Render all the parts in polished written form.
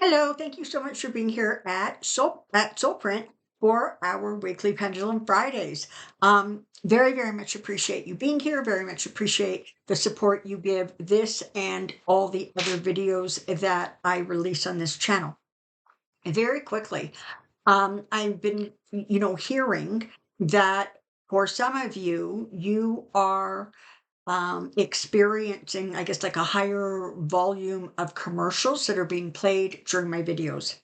Hello, thank you so much for being here at Soulprint for our weekly Pendulum Fridays. Very much appreciate you being here. Very much appreciate the support you give this and all the other videos that I release on this channel. And very quickly, I've been, hearing that for some of you, you are experiencing, I guess, like a higher volume of commercials that are being played during my videos.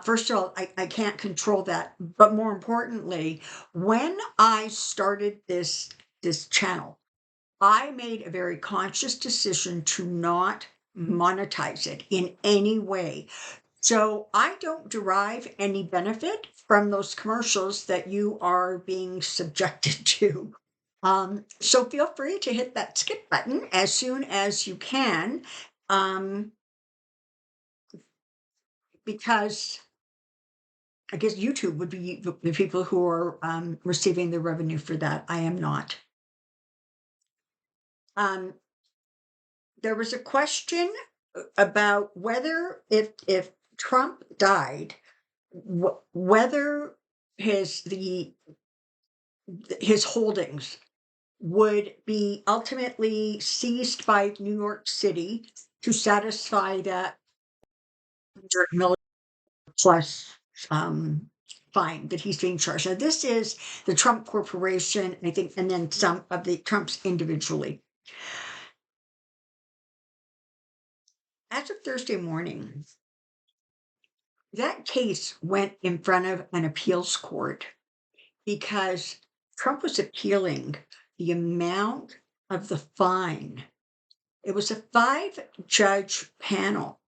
First of all, I can't control that. But more importantly, when I started this channel, I made a very conscious decision to not monetize it in any way. So I don't derive any benefit from those commercials that you are being subjected to. So feel free to hit that skip button as soon as you can, um, because I guess YouTube would be the people who are receiving the revenue for that. I am not. Um, there was a question about whether if Trump died, whether his the his holdings would be ultimately seized by New York City to satisfy that 100 million plus fine that he's being charged. Now, this is the Trump Corporation, I think, and then some of the Trumps individually. As of Thursday morning, that case went in front of an appeals court because Trump was appealing the amount of the fine. It was a 5-judge panel.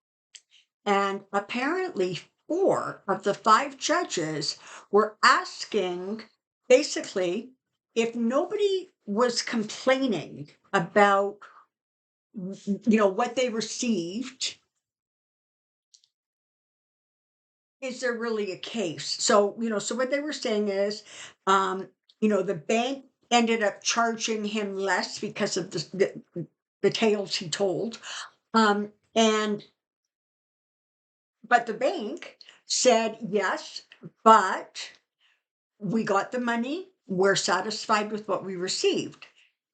And apparently, 4 of the 5 judges were asking, basically, if nobody was complaining about, what they received, is there really a case? So what they were saying is, the bank ended up charging him less because of the tales he told. And But the bank said, "Yes, but we got the money. We're satisfied with what we received."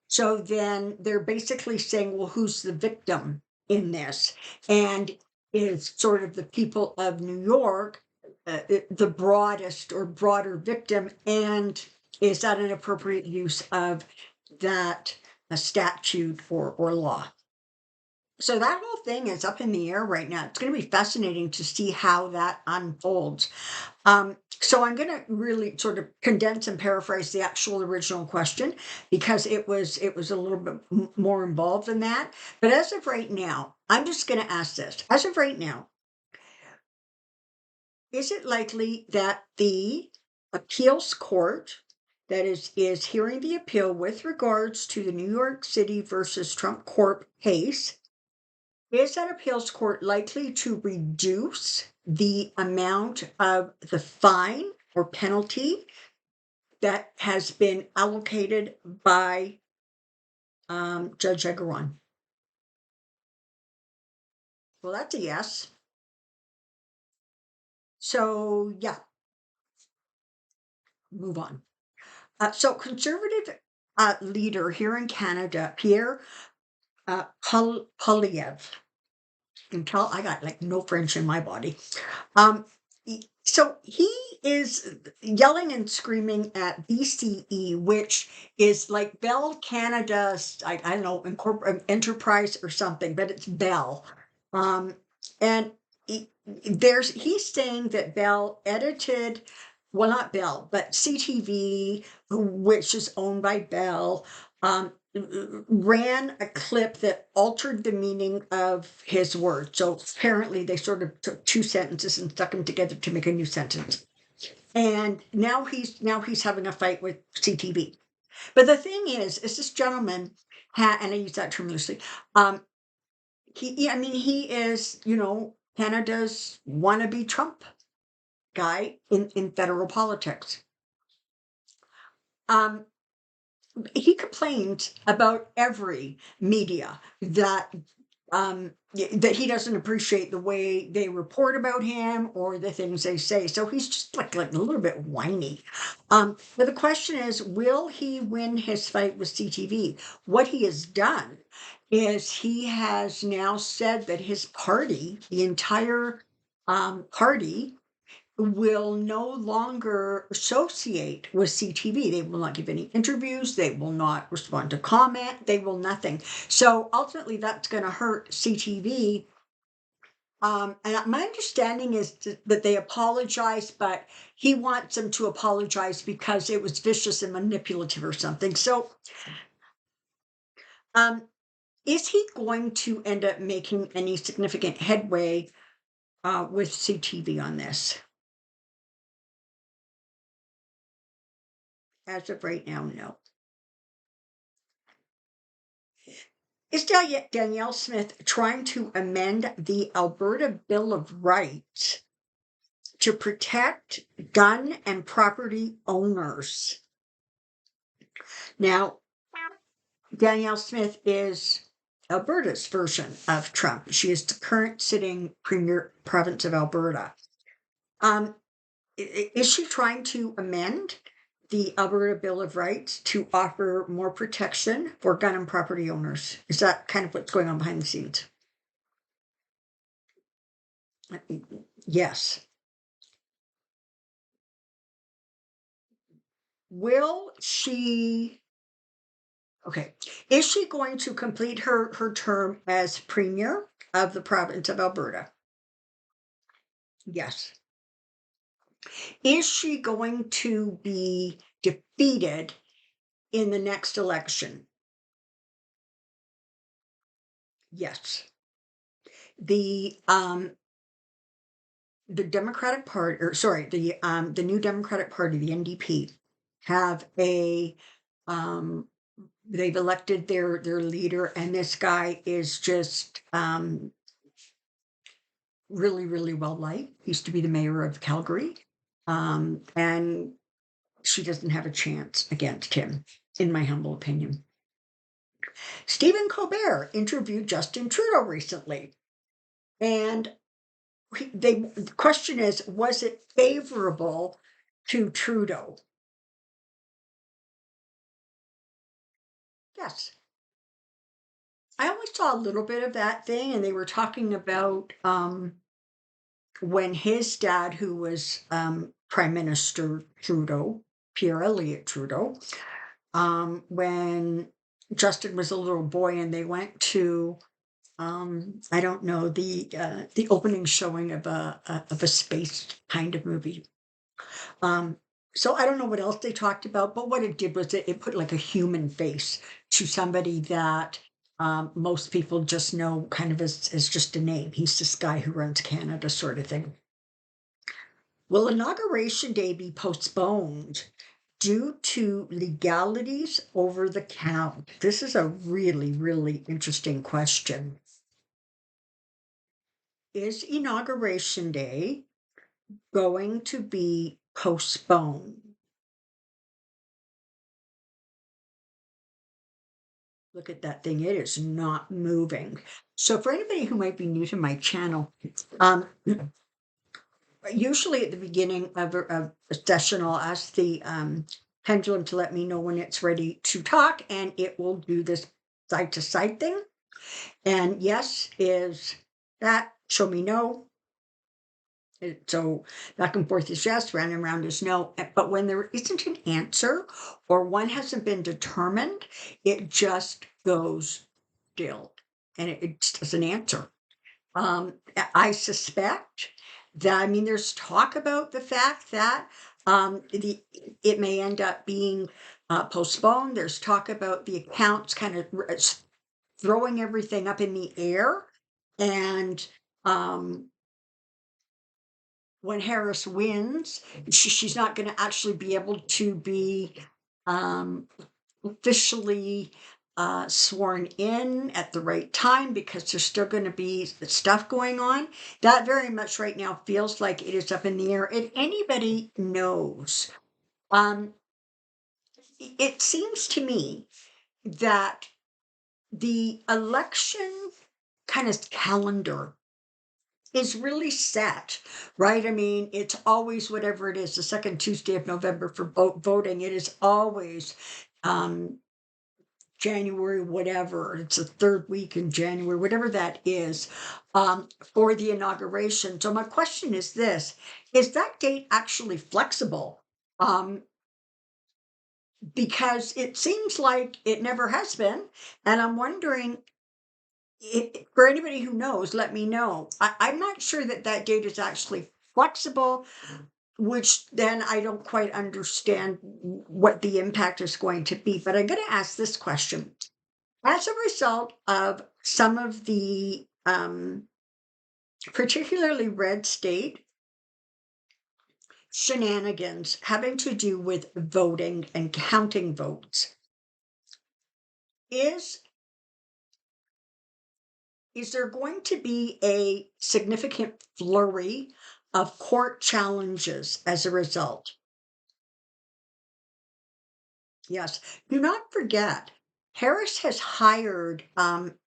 So then they're basically saying, "Well, who's the victim in this?" And is sort of the people of New York the broadest or broader victim? And is that an appropriate use of that statute or law? So that whole thing is up in the air right now. It's going to be fascinating to see how that unfolds. So I'm going to really sort of condense and paraphrase the actual original question because it was a little bit more involved than that. But as of right now, I'm just going to ask this. As of right now, is it likely that the appeals court that is hearing the appeal with regards to the New York City versus Trump Corp case, is that appeals court likely to reduce the amount of the fine or penalty that has been allocated by Judge Egaron? Well, that's a yes. So, yeah, move on. So, conservative leader here in Canada, Pierre Polyev. You can tell I got like no French in my body. So he is yelling and screaming at BCE, which is like Bell Canada's, I don't know, enterprise or something, but it's Bell. And he's saying that Bell edited, well, not Bell, but CTV, which is owned by Bell, ran a clip that altered the meaning of his words. So apparently they sort of took 2 sentences and stuck them together to make a new sentence. And now he's having a fight with CTV. But the thing is this gentleman and I use that term loosely, he is, Canada's wannabe Trump guy in federal politics. He complained about every media that that he doesn't appreciate the way they report about him or the things they say. So he's just like a little bit whiny. But the question is, will he win his fight with CTV? What he has done is he has now said that his party, the entire party, will no longer associate with CTV. They will not give any interviews. They will not respond to comment. They will nothing. So ultimately, that's going to hurt CTV. And my understanding is that they apologize, but he wants them to apologize because it was vicious and manipulative or something. So, um, is he going to end up making any significant headway with CTV on this? As of right now, no. Is Danielle Smith trying to amend the Alberta Bill of Rights to protect gun and property owners? Now, Danielle Smith is Alberta's version of Trump. She is the current sitting premier province of Alberta. Um, is she trying to amend the Alberta Bill of Rights to offer more protection for gun and property owners? Is that kind of what's going on behind the scenes? Yes. Will she Okay. Is she going to complete her term as premier of the province of Alberta? Yes. Is she going to be defeated in the next election? Yes. The Democratic Party, or sorry, the New Democratic Party, the NDP, have a they've elected their leader, and this guy is just really, really well liked. He used to be the mayor of Calgary. And she doesn't have a chance against him, in my humble opinion. Stephen Colbert interviewed Justin Trudeau recently. And the question is, was it favorable to Trudeau? Yes. I only saw a little bit of that thing, and they were talking about when his dad, who was Prime Minister Trudeau, Pierre Elliott Trudeau, when Justin was a little boy and they went to I don't know, the opening showing of a space kind of movie. Um so I don't know what else they talked about, but what it did was it put like a human face to somebody that most people just know kind of as just a name. He's this guy who runs Canada, sort of thing. Will Inauguration Day be postponed due to legalities over the count? This is a really, really interesting question. Is Inauguration Day going to be postponed? Look at that thing, it is not moving. So, for anybody who might be new to my channel, usually at the beginning of a session, I'll ask the pendulum to let me know when it's ready to talk, and it will do this side to side thing. And yes is that, show me no. So back and forth is yes, round and round is no. But when there isn't an answer or one hasn't been determined, it just goes still and it just doesn't answer. I suspect that, I mean, there's talk about the fact that it may end up being postponed. There's talk about the accounts kind of throwing everything up in the air. And when Harris wins, she's not going to actually be able to be um, officially sworn in at the right time because there's still going to be stuff going on. That very much right now feels like it is up in the air. And anybody knows. Um, it seems to me that the election kind of calendar is really set, right? I mean, it's always whatever it is, the second Tuesday of November for voting. It is always um, January, whatever. It's the third week in January, whatever that is, for the inauguration. So my question is this: is that date actually flexible? Um, because it seems like it never has been, and I'm wondering for anybody who knows, let me know. I'm not sure that that date is actually flexible, which then I don't quite understand what the impact is going to be. But I'm going to ask this question. As a result of some of the particularly red state shenanigans having to do with voting and counting votes, is is there going to be a significant flurry of court challenges as a result? Yes. Do not forget, Harris has hired, what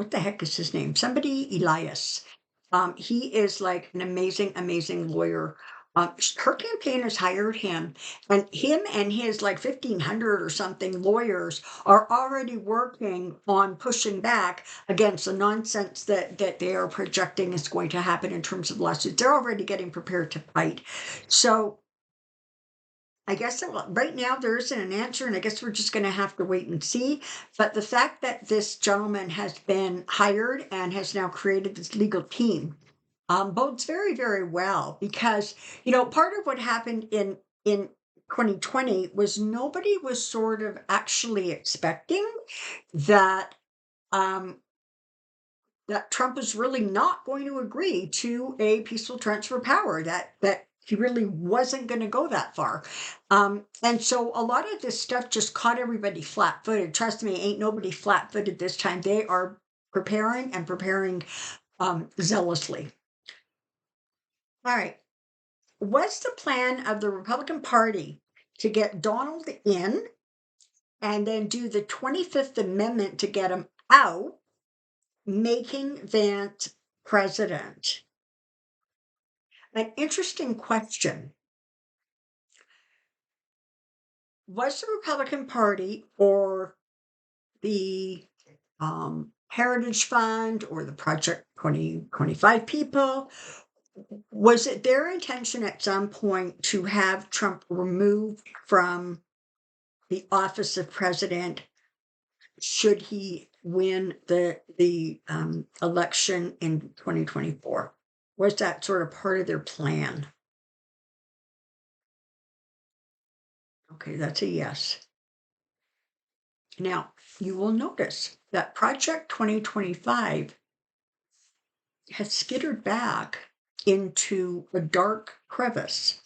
the heck is his name? Somebody Elias. He is like an amazing, amazing lawyer. Her campaign has hired him, and him and his like 1,500 or something lawyers are already working on pushing back against the nonsense that they are projecting is going to happen in terms of lawsuits. They're already getting prepared to fight. So I guess right now there isn't an answer, and I guess we're just going to have to wait and see. But the fact that this gentleman has been hired and has now created this legal team bodes very, very well because part of what happened in 2020 was nobody was sort of actually expecting that um, that Trump is really not going to agree to a peaceful transfer of power, that he really wasn't going to go that far. And so a lot of this stuff just caught everybody flat-footed. Trust me, ain't nobody flat-footed this time. They are preparing and preparing zealously. All right. Was the plan of the Republican Party to get Donald in and then do the 25th Amendment to get him out, making Vance president? An interesting question. Was the Republican Party or the Heritage Fund or the Project 2025 people, was it their intention at some point to have Trump removed from the office of president should he win the election in 2024? Was that sort of part of their plan? Okay, that's a yes. Now, you will notice that Project 2025 has skittered back into a dark crevice,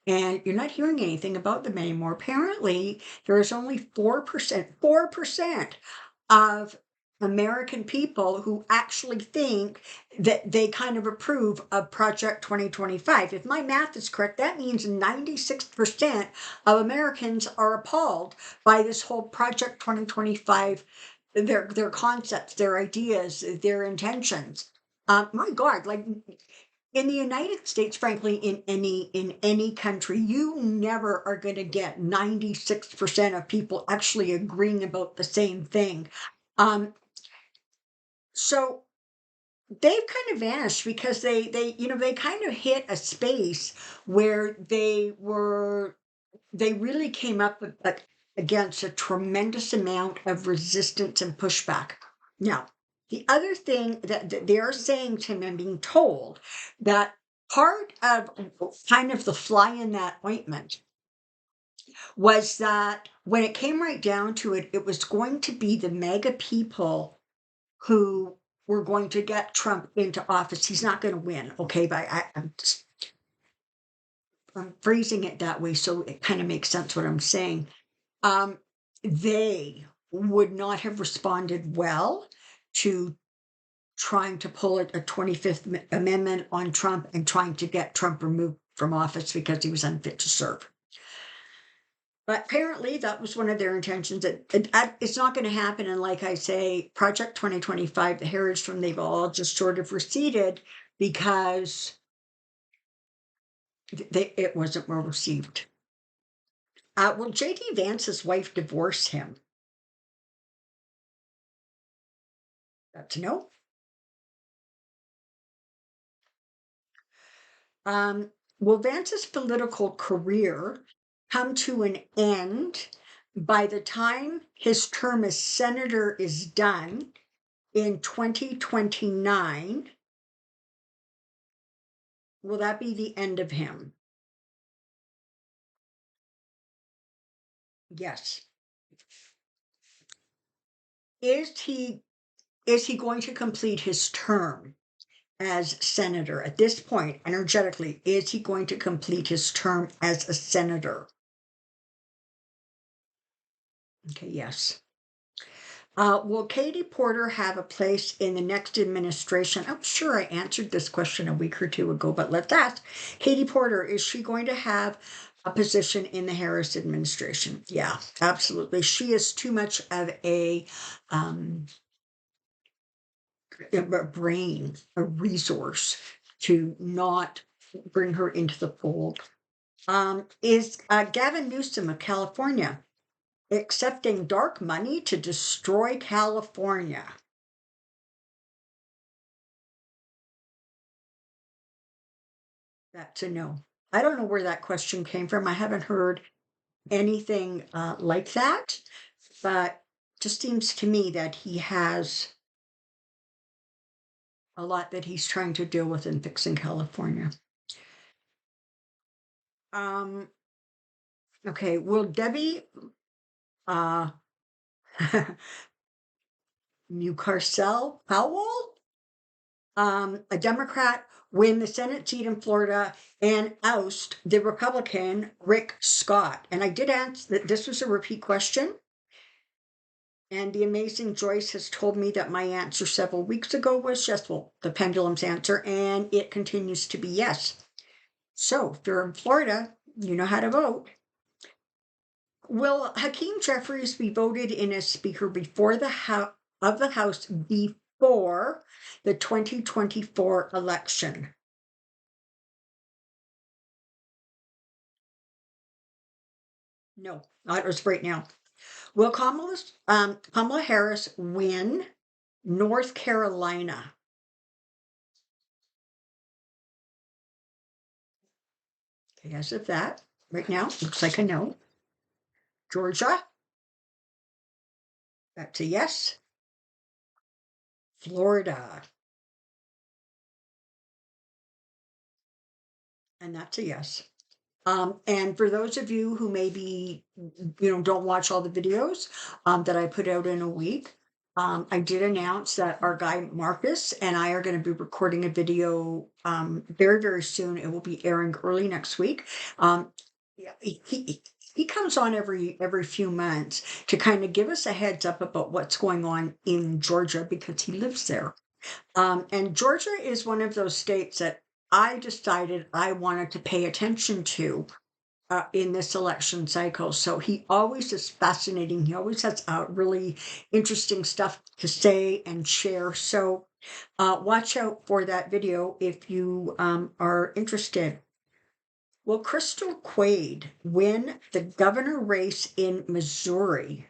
and you're not hearing anything about them anymore. Apparently, there is only 4% of American people who actually think that they kind of approve of Project 2025. If my math is correct, that means 96% of Americans are appalled by this whole Project 2025, their concepts, their ideas, their intentions. My God, like in the United States, frankly, in any country, you never are going to get 96% of people actually agreeing about the same thing. Um, so they've kind of vanished because they kind of hit a space where they really came up against a tremendous amount of resistance and pushback. Now, the other thing that they are saying to me, I'm being told that part of kind of the fly in that ointment was that when it came right down to it, it was going to be the mega people who were going to get Trump into office. He's not going to win, okay? But I'm phrasing it that way so it kind of makes sense what I'm saying. um, they would not have responded well to trying to pull a 25th Amendment on Trump and trying to get Trump removed from office because he was unfit to serve. But apparently that was one of their intentions. It's not going to happen. And like I say, Project 2025, the heritage from they've all just sort of receded because it wasn't well received. Will J.D. Vance's wife divorce him? That's a no. Will Vance's political career come to an end by the time his term as senator is done in 2029? Will that be the end of him? Yes. Is he going to complete his term as senator at this point? Energetically, is he going to complete his term as a senator? Okay, yes. Will Katie Porter have a place in the next administration? I'm sure I answered this question a week or two ago, but let's ask. Katie Porter, is she going to have a position in the Harris administration? Yeah, absolutely. She is too much of um, a brain, a resource to not bring her into the fold. Is Gavin Newsom of California accepting dark money to destroy California? That's a no. I don't know where that question came from. I haven't heard anything like that, but just seems to me that he has a lot that he's trying to deal with in fixing California. Um, okay, will Debbie uh, Newcastle Powell, a Democrat, win the Senate seat in Florida and oust the Republican Rick Scott? And I did answer that this was a repeat question. And the amazing Joyce has told me that my answer several weeks ago was yes, well, the pendulum's answer, and it continues to be yes. So if you're in Florida, you know how to vote. Will Hakeem Jeffries be voted in as Speaker before the House before the 2024 election? No, not as right now. Will Kamala Harris win North Carolina? Okay, as of that, right now, looks like a no. Georgia, that's a yes. Florida, and that's a yes. And for those of you who maybe don't watch all the videos that I put out in a week, I did announce that our guy Marcus and I are going to be recording a video very, very soon. It will be airing early next week. Yeah, he comes on every few months to kind of give us a heads up about what's going on in Georgia because he lives there. And Georgia is one of those states that I decided I wanted to pay attention to in this election cycle. So he always is fascinating. He always has really interesting stuff to say and share. So watch out for that video if you are interested. Will Crystal Quaid win the governor race in Missouri?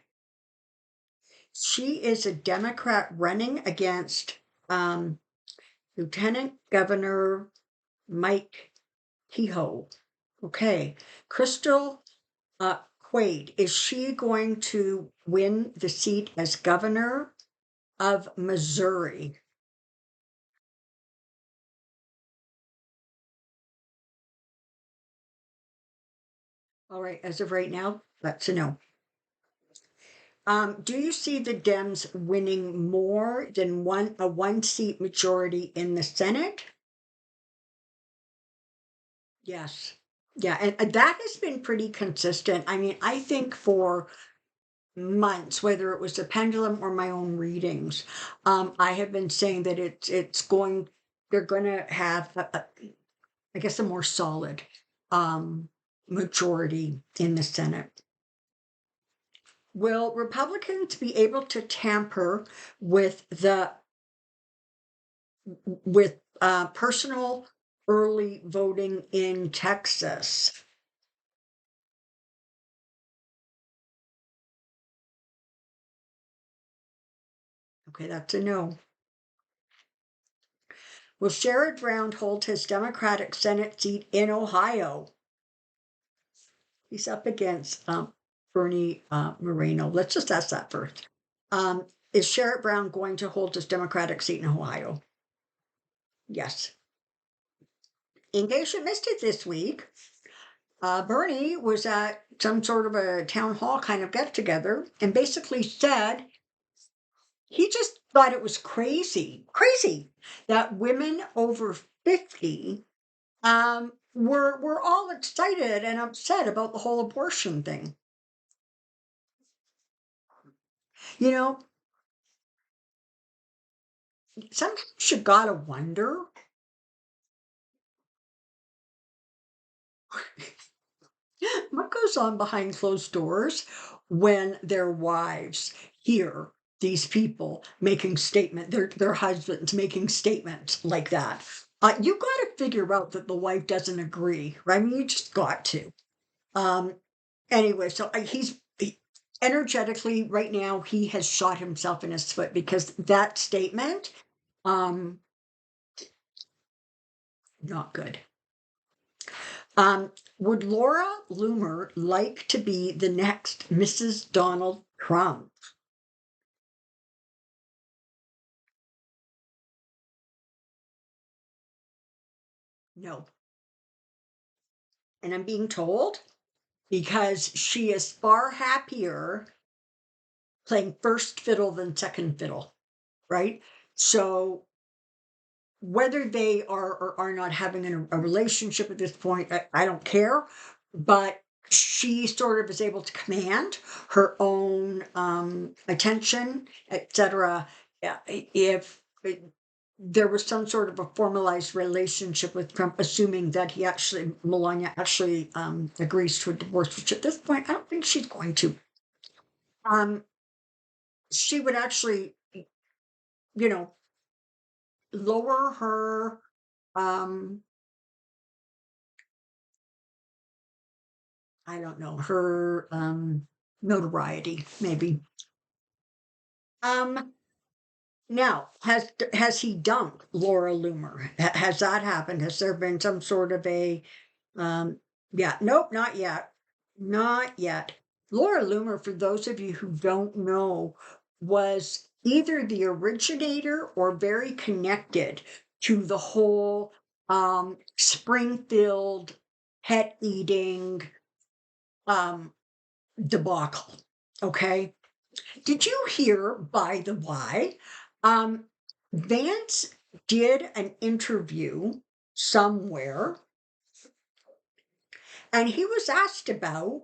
She is a Democrat running against Lieutenant Governor Mike Kehoe. Okay, Crystal Quaid, is she going to win the seat as governor of Missouri? All right, as of right now, that's a no. Do you see the Dems winning more than a one-seat majority in the Senate? Yes. Yeah, and that has been pretty consistent. I mean, I think for months, whether it was the pendulum or my own readings, I have been saying that they're going to have, I guess, a more solid majority in the Senate. Will Republicans be able to tamper with personal early voting in Texas? Okay, that's a no. Will Sherrod Brown hold his Democratic Senate seat in Ohio? He's up against Bernie Moreno. Let's just ask that first. Is Sherrod Brown going to hold his Democratic seat in Ohio? Yes. In case you missed it this week, Bernie was at some sort of a town hall kind of get together and basically said he just thought it was crazy that women over 50 were all excited and upset about the whole abortion thing. You know, sometimes you gotta wonder what goes on behind closed doors when their wives hear these people making their husbands making statements like that. You got to figure out that the wife doesn't agree, right? I mean, you just got to. Um, anyway, so energetically right now he has shot himself in his foot because that statement, um, not good. Would Laura Loomer like to be the next Mrs. Donald Trump? No. And I'm being told because she is far happier playing first fiddle than second fiddle, right? So whether they are or are not having a relationship at this point, I don't care. But she sort of is able to command her own attention, etc. Yeah, if there was some sort of a formalized relationship with Trump, assuming that Melania actually agrees to a divorce, which at this point I don't think she's going to. Um, she would actually, you know, lower her um I don't know, her notoriety, maybe. Um Now, has he dumped Laura Loomer? Has that happened? Has there been some sort of a yeah, nope, not yet. Not yet. Laura Loomer, for those of you who don't know, was either the originator or very connected to the whole Springfield pet eating um debacle. Okay. Did you hear, by the way, um, Vance did an interview somewhere and he was asked about,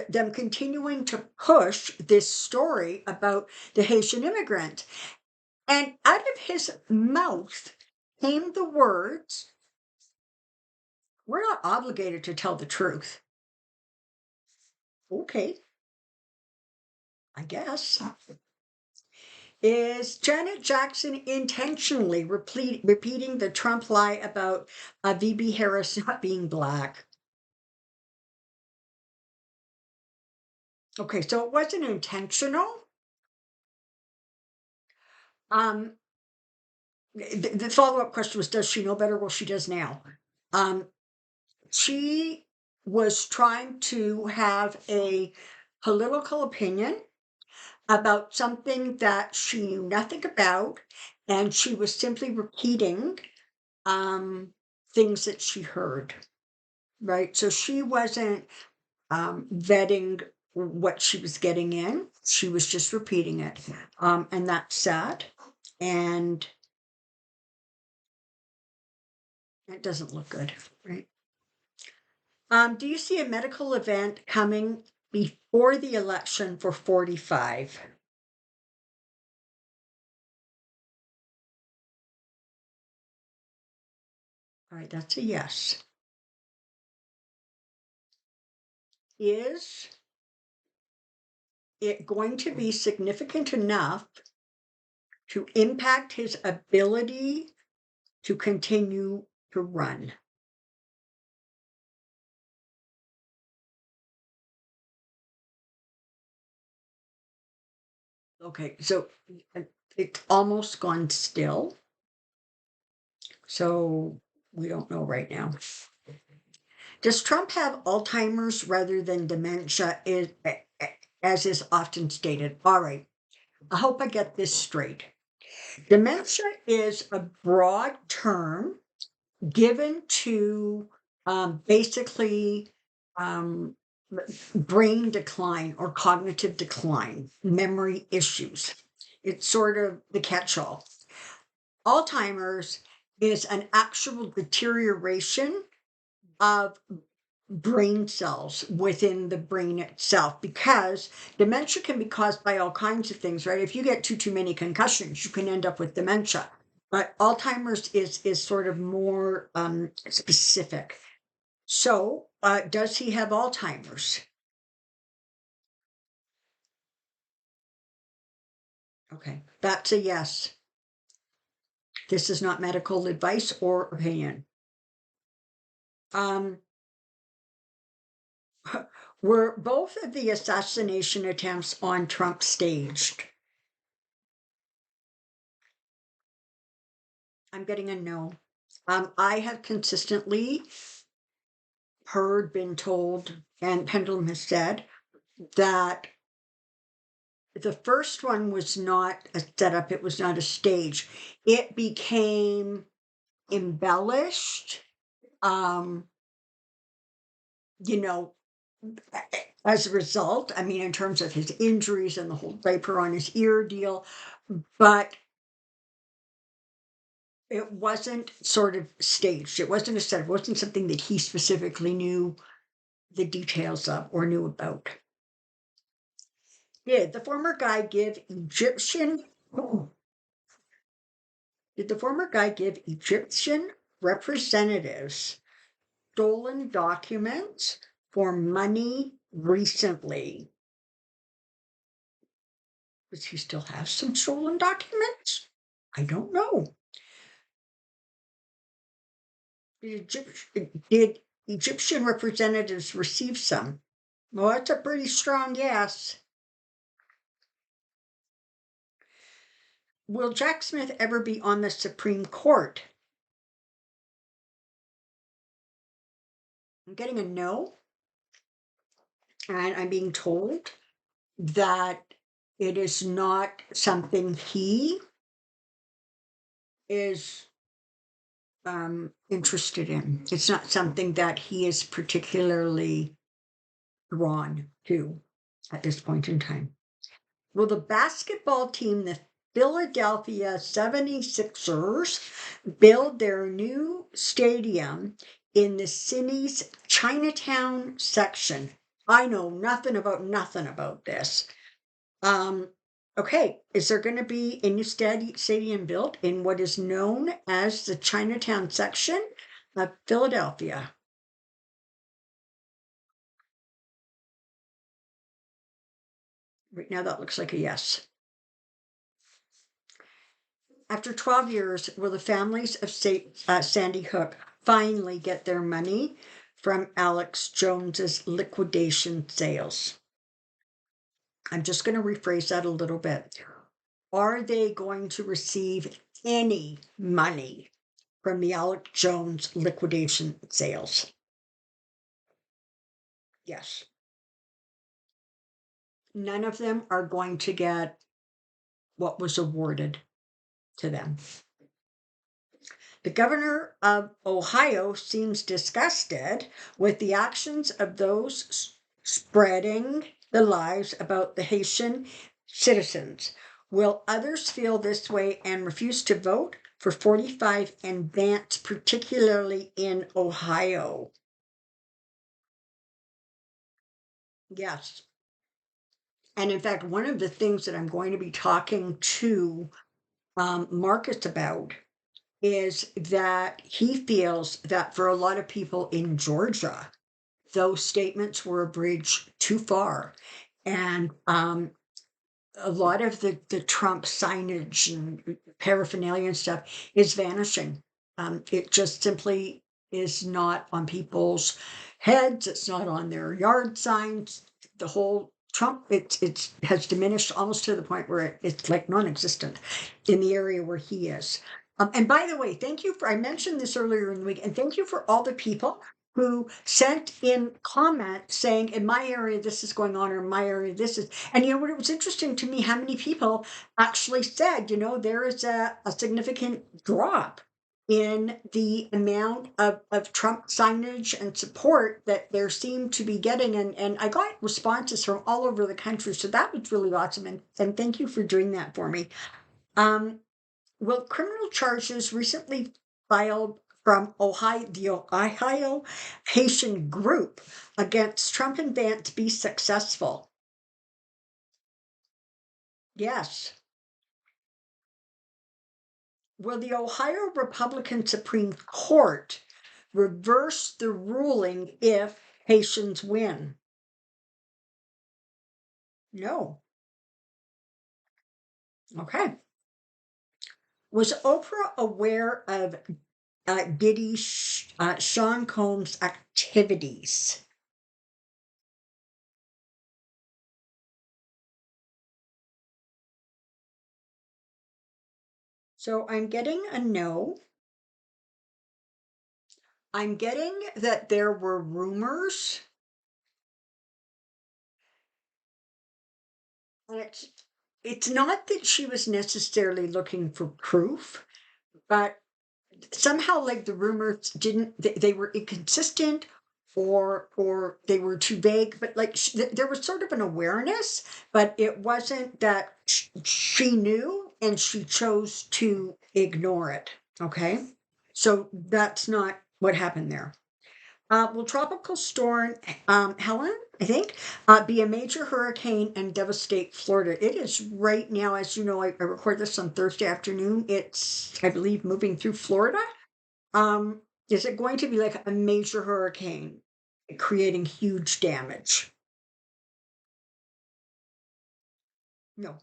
them continuing to push this story about the Haitian immigrant. And out of his mouth came the words, "We're not obligated to tell the truth." Okay, I guess. Is Janet Jackson intentionally repeating the Trump lie about VB Harris not being black? Okay, so it wasn't intentional. Um, the follow-up question was, does she know better? Well, she does now. Um, she was trying to have a political opinion about something that she knew nothing about, and she was simply repeating um, things that she heard. Right. So she wasn't vetting what she was getting in. She was just repeating it. And that's sad. And it doesn't look good. Right. Do you see a medical event coming before the election for 45? All right. That's a yes. Is it going to be significant enough to impact his ability to continue to run? Okay, so it's almost gone still. So we don't know right now. Does Trump have Alzheimer's rather than dementia, as is often stated? All right, I hope I get this straight. Dementia is a broad term given to basically um, brain decline or cognitive decline, memory issues. It's sort of the catch all. Alzheimer's is an actual deterioration of brain cells within the brain itself, because dementia can be caused by all kinds of things, right? If you get too many concussions, you can end up with dementia. But Alzheimer's is sort of more specific. So, does he have Alzheimer's? Okay, that's a yes. This is not medical advice or opinion. Um, were both of the assassination attempts on Trump staged? I'm getting a no. I have consistently heard, been told, and Pendulum has said that the first one was not a setup, it was not a stage. It became embellished, um, you know, as a result, I mean, in terms of his injuries and the whole diaper on his ear deal, but it wasn't sort of staged. It wasn't a setup. It wasn't something that he specifically knew the details of or knew about. Did the former guy give Egyptian did the former guy give Egyptian representatives stolen documents for money recently? Does he still have some stolen documents? I don't know. Did Egyptian representatives receive some? Well, that's a pretty strong yes. Will Jack Smith ever be on the Supreme Court? I'm getting a no, and I'm being told that it is not something he is interested in. It's not something that he is particularly drawn to at this point in time. Will the basketball team, the Philadelphia 76ers, build their new stadium in the city's Chinatown section? I know nothing about this. Okay, is there going to be a new stadium built in what is known as the Chinatown section of Philadelphia? Right now, that looks like a yes. After 12 years, will the families of Sandy Hook finally get their money from Alex Jones's liquidation sales? I'm just going to rephrase that a little bit. Are they going to receive any money from the Alex Jones liquidation sales? Yes. None of them are going to get what was awarded to them. The governor of Ohio seems disgusted with the actions of those spreading the lies about the Haitian citizens. Will others feel this way and refuse to vote for 45 and Vance, particularly in Ohio? Yes. And in fact, one of the things that I'm going to be talking to Marcus about is that he feels that for a lot of people in Georgia, those statements were a bridge too far. And a lot of the Trump signage and paraphernalia and stuff is vanishing. It just simply is not on people's heads. It's not on their yard signs. The whole Trump, it's has diminished almost to the point where it's like non-existent in the area where he is. And by the way, thank you for, I mentioned this earlier in the week, and thank you for all the people who sent in comments saying, in my area, this is going on, or in my area, this is, and you know what, it was interesting to me how many people actually said, there is a significant drop in the amount of Trump signage and support that there seemed to be getting. And I got responses from all over the country. So that was really awesome. And thank you for doing that for me. Um, well, criminal charges recently filed from the Ohio Haitian group against Trump and Vance be successful. Yes. Will the Ohio Republican Supreme Court reverse the ruling if Haitians win? No. Okay. Was Oprah aware of Diddy Sean Combs' activities? So I'm getting a no. I'm getting that there were rumors, and it's not that she was necessarily looking for proof, but somehow like the rumors didn't, they were inconsistent, or they were too vague, but like there was sort of an awareness, but it wasn't that she knew and she chose to ignore it. Okay, so that's not what happened there. Will Tropical Storm Helen, I think, be a major hurricane and devastate Florida? It is right now, as you know, I record this on Thursday afternoon. It's, I believe, moving through Florida. Is it going to be like a major hurricane, creating huge damage? No,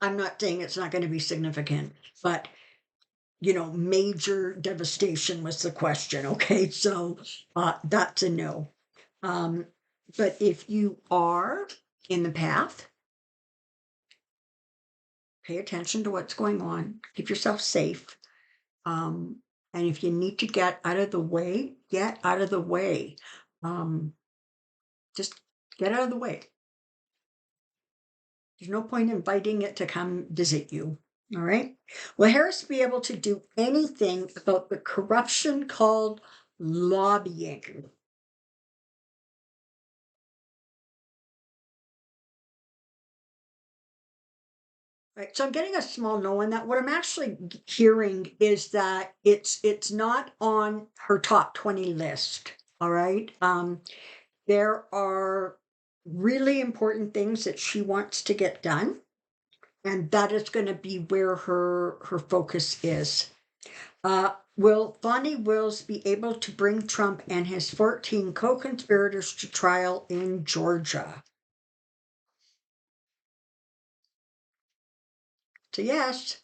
I'm not saying it's not going to be significant, but major devastation was the question. Okay, so that's a no. Um, but if you are in the path, pay attention to what's going on, keep yourself safe. Um, and if you need to get out of the way, get out of the way. Um, just get out of the way. There's no point inviting it to come visit you. All right. Will Harris be able to do anything about the corruption called lobbying? Right. So I'm getting a small no on that. What I'm actually hearing is that it's not on her top 20 list. All right. There are really important things that she wants to get done, and that is going to be where her focus is. Will Bonnie Wills be able to bring Trump and his 14 co-conspirators to trial in Georgia? So yes.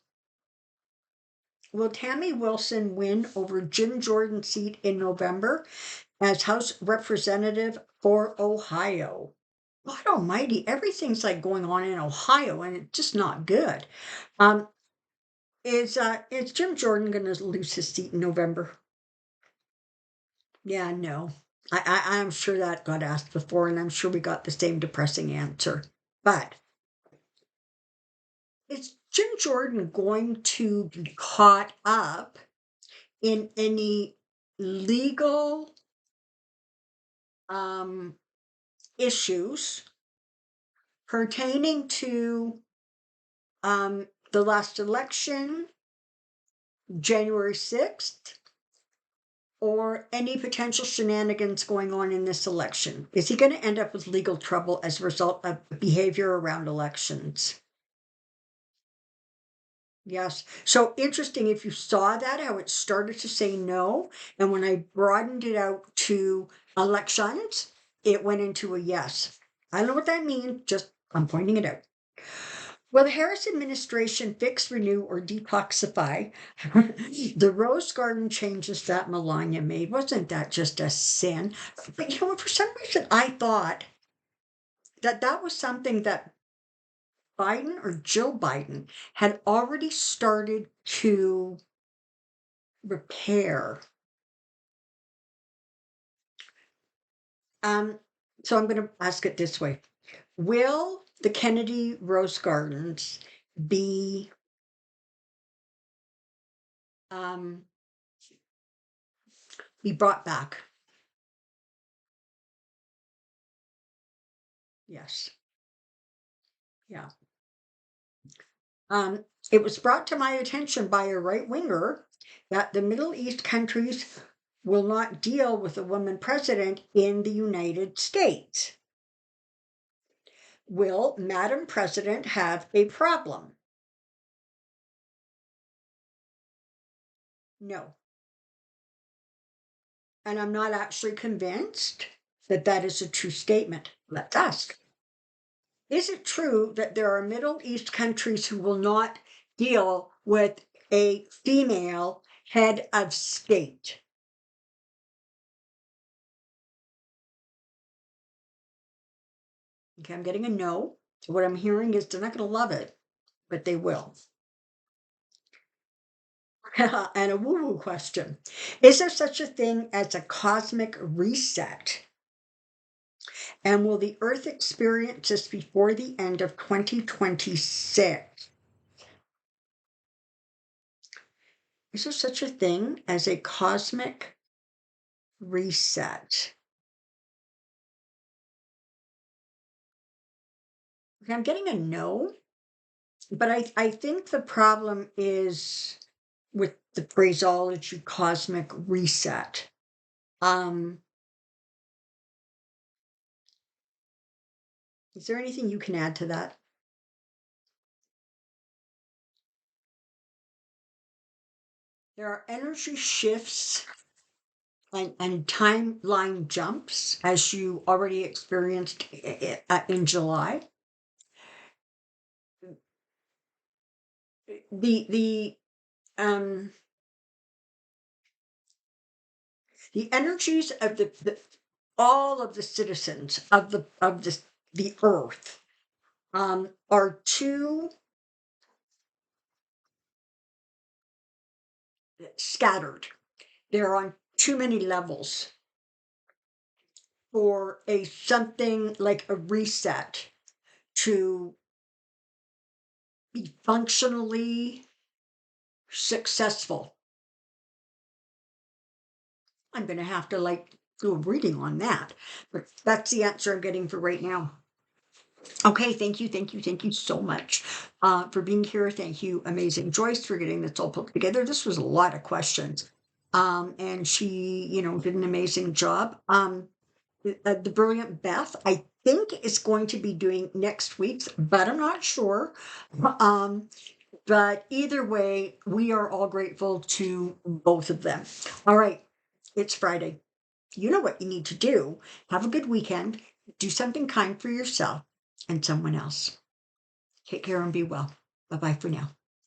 Will Tammy Wilson win over Jim Jordan's seat in November as House Representative for Ohio? God almighty, everything's like going on in Ohio and it's just not good. Um, is Jim Jordan gonna lose his seat in November? Yeah, no. I'm sure that got asked before, and I'm sure we got the same depressing answer. But is Jim Jordan going to be caught up in any legal um, issues pertaining to the last election, January 6th, or any potential shenanigans going on in this election? Is he going to end up with legal trouble as a result of behavior around elections? Yes. So interesting if you saw that, how it started to say no. And when I broadened it out to elections, it went into a yes. I don't know what that means, just I'm pointing it out. Will the Harris administration fix, renew, or detoxify the rose garden changes that Melania made? Wasn't that just a sin? But you know what? For some reason, I thought that that was something that Biden or Joe Biden had already started to repair. Um, so I'm going to ask it this way. Will the Kennedy Rose Gardens be um, be brought back? Yes. Yeah. It was brought to my attention by a right winger that the Middle East countries will not deal with a woman president in the United States. Will Madam President have a problem? No. And I'm not actually convinced that that is a true statement. Let's ask. Is it true that there are Middle East countries who will not deal with a female head of state? Okay, I'm getting a no. So what I'm hearing is they're not going to love it, but they will. And a woo-woo question. Is there such a thing as a cosmic reset? And will the Earth experience this before the end of 2026? Is there such a thing as a cosmic reset? Okay, I'm getting a no, but I think the problem is with the phraseology cosmic reset. Um, is there anything you can add to that? There are energy shifts and timeline jumps, as you already experienced in July. The um the energies of the all of the citizens of the earth are too scattered. They're on too many levels for a something like a reset to be functionally successful. I'm going to have to do a reading on that, but that's the answer I'm getting for right now. Okay, thank you so much for being here. Thank you, amazing Joyce, for getting this all put together. This was a lot of questions, and she, did an amazing job. The brilliant Beth, I think, is going to be doing next week's, but I'm not sure. Um, but either way, we are all grateful to both of them. All right, it's Friday. You know what you need to do. Have a good weekend. Do something kind for yourself and someone else. Take care and be well. Bye bye for now.